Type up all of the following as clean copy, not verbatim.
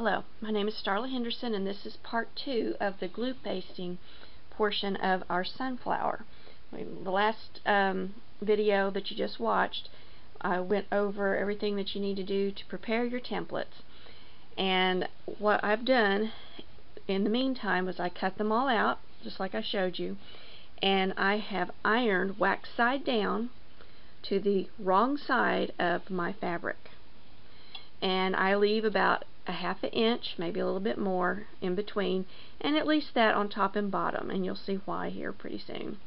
Hello, my name is Starla Henderson, and this is part 2 of the glue pasting portion of our sunflower. The last video that you just watched, I went over everything that you need to do to prepare your templates. And what I've done in the meantime was I cut them all out, just like I showed you, and I have ironed wax side down to the wrong side of my fabric. And I leave about a half an inch, maybe a little bit more, in between, and at least that on top and bottom, and you'll see why here pretty soon.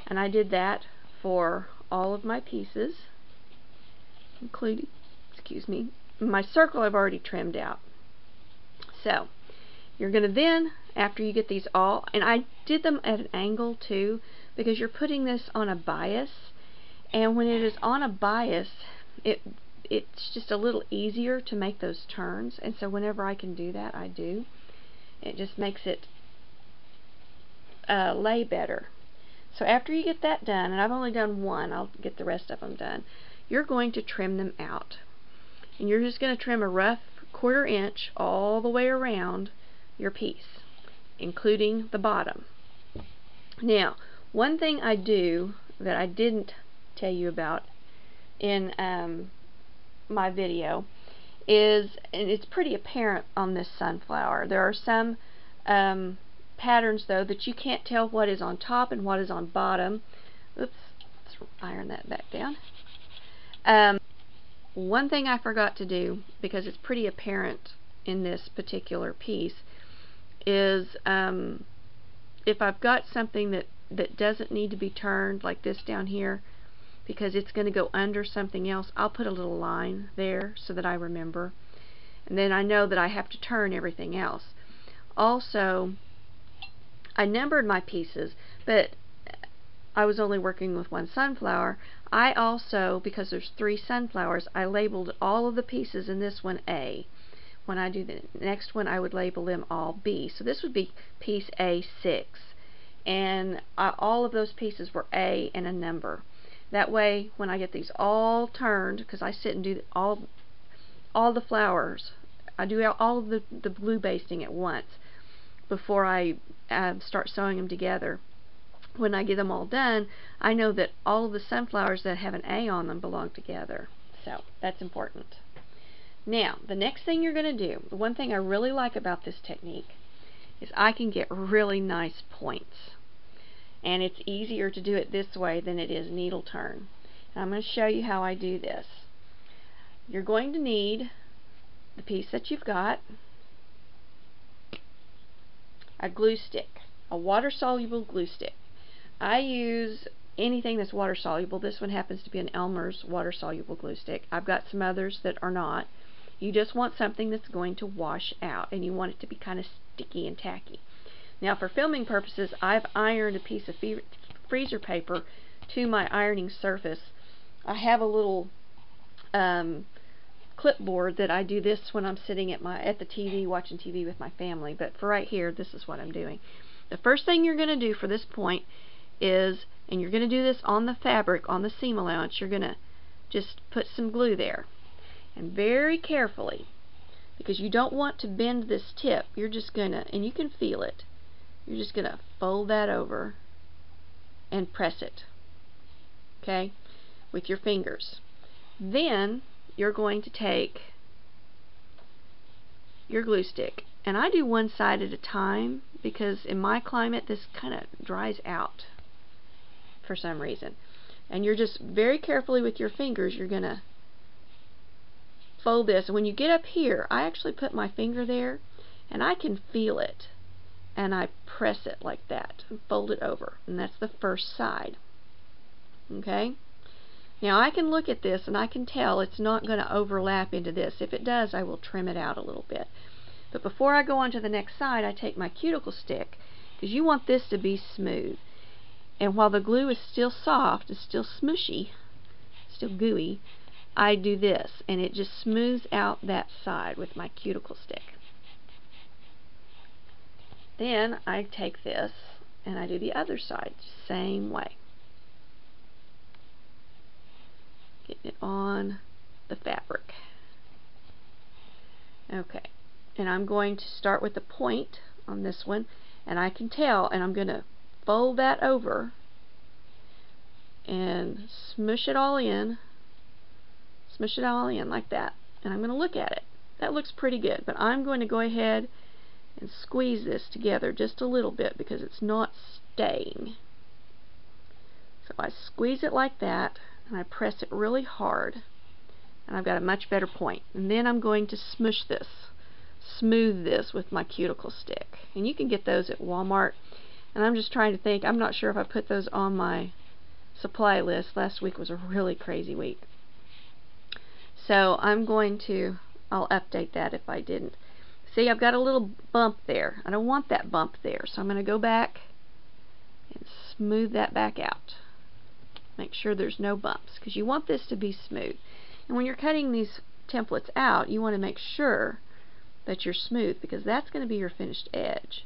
And I did that for all of my pieces, including, my circle I've already trimmed out. So you're going to then, after you get these all, and I did them at an angle too, because you're putting this on a bias, and when it is on a bias, it's just a little easier to make those turns, and so whenever I can do that, I do. It just makes it lay better. So after you get that done, and I've only done one, I'll get the rest of them done, you're going to trim them out. And you're just going to trim a rough 1/4 inch all the way around your piece, including the bottom. Now, one thing I do that I didn't tell you about in my video is, and it's pretty apparent on this sunflower, there are some patterns though that you can't tell what is on top and what is on bottom. Oops, let's iron that back down. One thing I forgot to do, because it's pretty apparent in this particular piece, is if I've got something that doesn't need to be turned, like this down here, because it's going to go under something else, I'll put a little line there so that I remember, and then I know that I have to turn everything else. Also, I numbered my pieces, but I was only working with one sunflower. I also, because there's 3 sunflowers, I labeled all of the pieces in this one A. When I do the next one, I would label them all B. So this would be piece A6, and all of those pieces were A and a number. That way, when I get these all turned, because I sit and do all the flowers, I do all of the glue basting at once before I start sewing them together. When I get them all done, I know that all of the sunflowers that have an A on them belong together. So that's important. Now, the next thing you're going to do, the one thing I really like about this technique, is I can get really nice points. And it's easier to do it this way than it is needle turn. And I'm going to show you how I do this. You're going to need the piece that you've got, a glue stick, a water-soluble glue stick. I use anything that's water-soluble. This one happens to be an Elmer's water-soluble glue stick. I've got some others that are not. You just want something that's going to wash out, and you want it to be kind of sticky and tacky. Now, for filming purposes, I've ironed a piece of freezer paper to my ironing surface. I have a little clipboard that I do this when I'm sitting at the TV watching TV with my family. But for right here, this is what I'm doing. The first thing you're going to do for this point is, and you're going to do this on the fabric, on the seam allowance, you're going to just put some glue there. And very carefully, because you don't want to bend this tip, you're just going to, and you can feel it, you're just going to fold that over and press it, okay, with your fingers. Then you're going to take your glue stick, and I do one side at a time because in my climate this kind of dries out for some reason. And you're just very carefully with your fingers, you're going to fold this. And when you get up here, I actually put my finger there and I can feel it, and I press it like that and fold it over, and that's the first side. Okay, now I can look at this and I can tell it's not going to overlap into this. If it does, I will trim it out a little bit. But before I go on to the next side, I take my cuticle stick, because you want this to be smooth, and while the glue is still soft, it's still smushy, still gooey, I do this, and it just smooths out that side with my cuticle stick. Then I take this and I do the other side, same way. Getting it on the fabric. Okay, and I'm going to start with the point on this one, and I can tell, and I'm going to fold that over and smush it all in like that, and I'm going to look at it. That looks pretty good, but I'm going to go ahead and squeeze this together just a little bit because it's not staying. So I squeeze it like that, and I press it really hard, and I've got a much better point. And then I'm going to smush this, smooth this with my cuticle stick. And you can get those at Walmart. And I'm just trying to think, I'm not sure if I put those on my supply list. Last week was a really crazy week. So I'm going to, I'll update that if I didn't. See, I've got a little bump there. I don't want that bump there, so I'm going to go back and smooth that back out. Make sure there's no bumps, because you want this to be smooth. And when you're cutting these templates out, you want to make sure that you're smooth, because that's going to be your finished edge.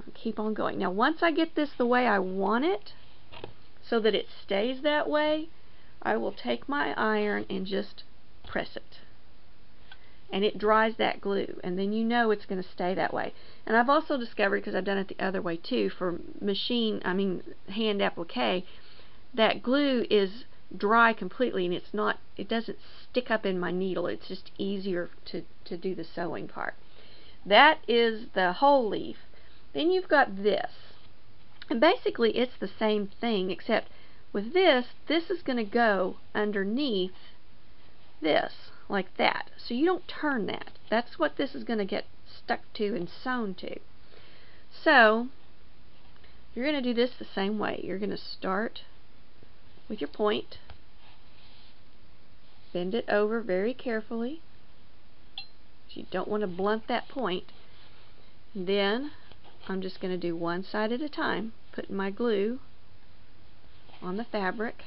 I'll keep on going. Now once I get this the way I want it, so that it stays that way, I will take my iron and just press it. And it dries that glue, and then you know it's going to stay that way. And I've also discovered, because I've done it the other way too, for hand applique, that glue is dry completely, and it doesn't stick up in my needle. It's just easier to do the sewing part. That is the whole leaf. Then you've got this, and basically it's the same thing, except with this is going to go underneath this like that, so you don't turn that. That's what this is going to get stuck to and sewn to. So you're going to do this the same way. You're going to start with your point, bend it over very carefully. You don't want to blunt that point. And then I'm just going to do one side at a time, putting my glue on the fabric,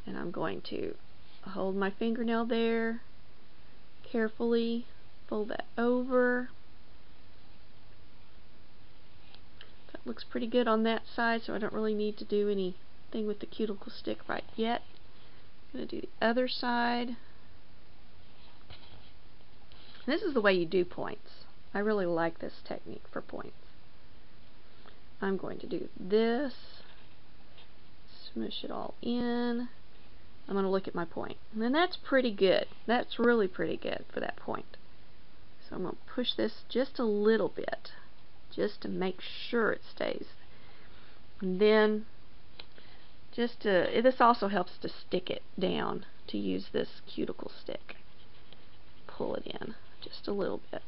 and I'm going to hold my fingernail there carefully, fold that over. That looks pretty good on that side, so I don't really need to do anything with the cuticle stick right yet. I'm going to do the other side. This is the way you do points. I really like this technique for points. I'm going to do this, smush it all in. I'm going to look at my point, and that's pretty good. That's really pretty good for that point. So I'm going to push this just a little bit, just to make sure it stays. And then this also helps to stick it down, to use this cuticle stick. Pull it in just a little bit.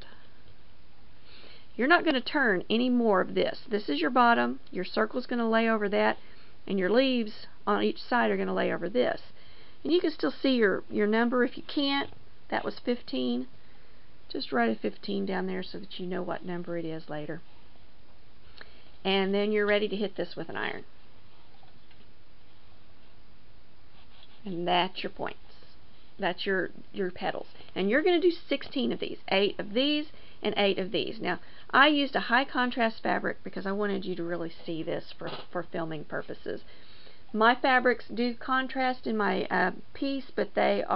You're not going to turn any more of this. This is your bottom. Your circle is going to lay over that, and your leaves on each side are going to lay over this. And you can still see your number. If you can't, that was 15. Just write a 15 down there so that you know what number it is later. And then you're ready to hit this with an iron. And that's your points. That's your petals. And you're going to do 16 of these. 8 of these and 8 of these. Now, I used a high contrast fabric because I wanted you to really see this for filming purposes. My fabrics do contrast in my piece, but they're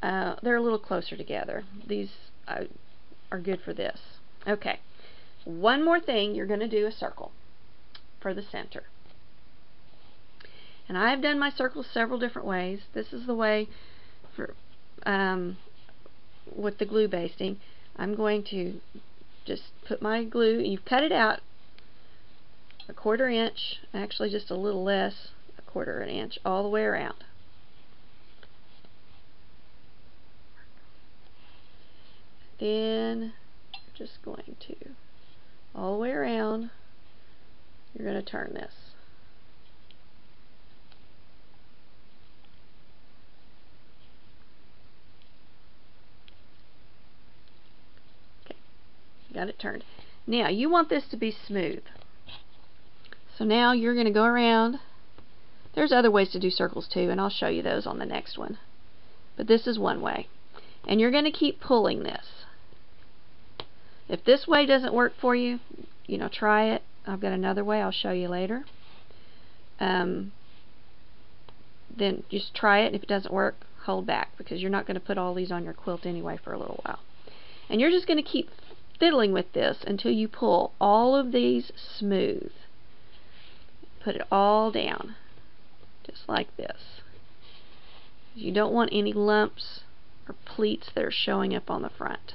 a little closer together. These are good for this. Okay. One more thing, you're going to do a circle for the center. And I've done my circles several different ways. This is the way for with the glue basting. I'm going to just put my glue, and you've cut it out a 1/4 inch, actually just a little less, 1/4 inch, all the way around. Then you're just going to, all the way around, you're going to turn this. Got it turned. Now you want this to be smooth. So now you're going to go around. There's other ways to do circles too, and I'll show you those on the next one. But this is one way. And you're going to keep pulling this. If this way doesn't work for you, try it. I've got another way I'll show you later. Then just try it, and if it doesn't work, hold back, because you're not going to put all these on your quilt anyway for a little while. And you're just going to keep fiddling with this until you pull all of these smooth. Put it all down, just like this. You don't want any lumps or pleats that are showing up on the front.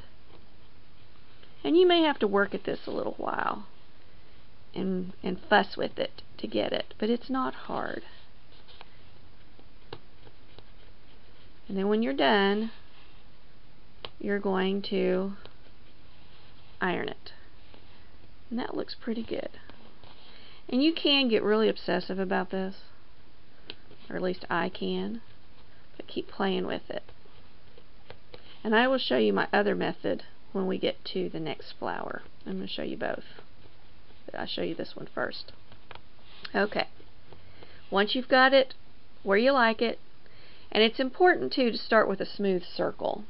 And you may have to work at this a little while and fuss with it to get it, but it's not hard. And then when you're done, you're going to iron it. And that looks pretty good. And you can get really obsessive about this, or at least I can, but keep playing with it. And I will show you my other method when we get to the next flower. I'm going to show you both, but I'll show you this one first. Okay, once you've got it where you like it, and it's important too to start with a smooth circle,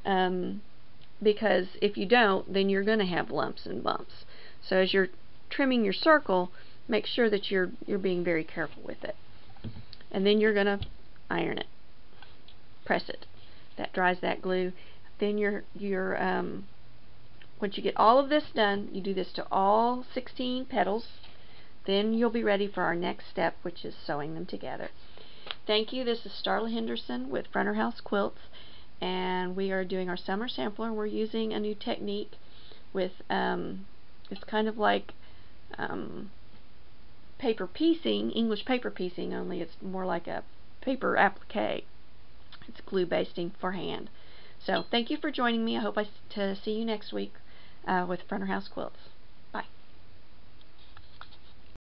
because if you don't, then you're going to have lumps and bumps. So as you're trimming your circle, make sure that you're being very careful with it. And then you're going to iron it, press it. That dries that glue. Then once you get all of this done, you do this to all 16 petals. Then you'll be ready for our next step, which is sewing them together. Thank you. This is Starla Henderson with Fronter House Quilts, and we are doing our summer sampler. We're using a new technique with it's kind of like paper piecing, English paper piecing, only it's more like a paper applique. It's glue basting for hand. So thank you for joining me. I hope to see you next week with Fronter House Quilts.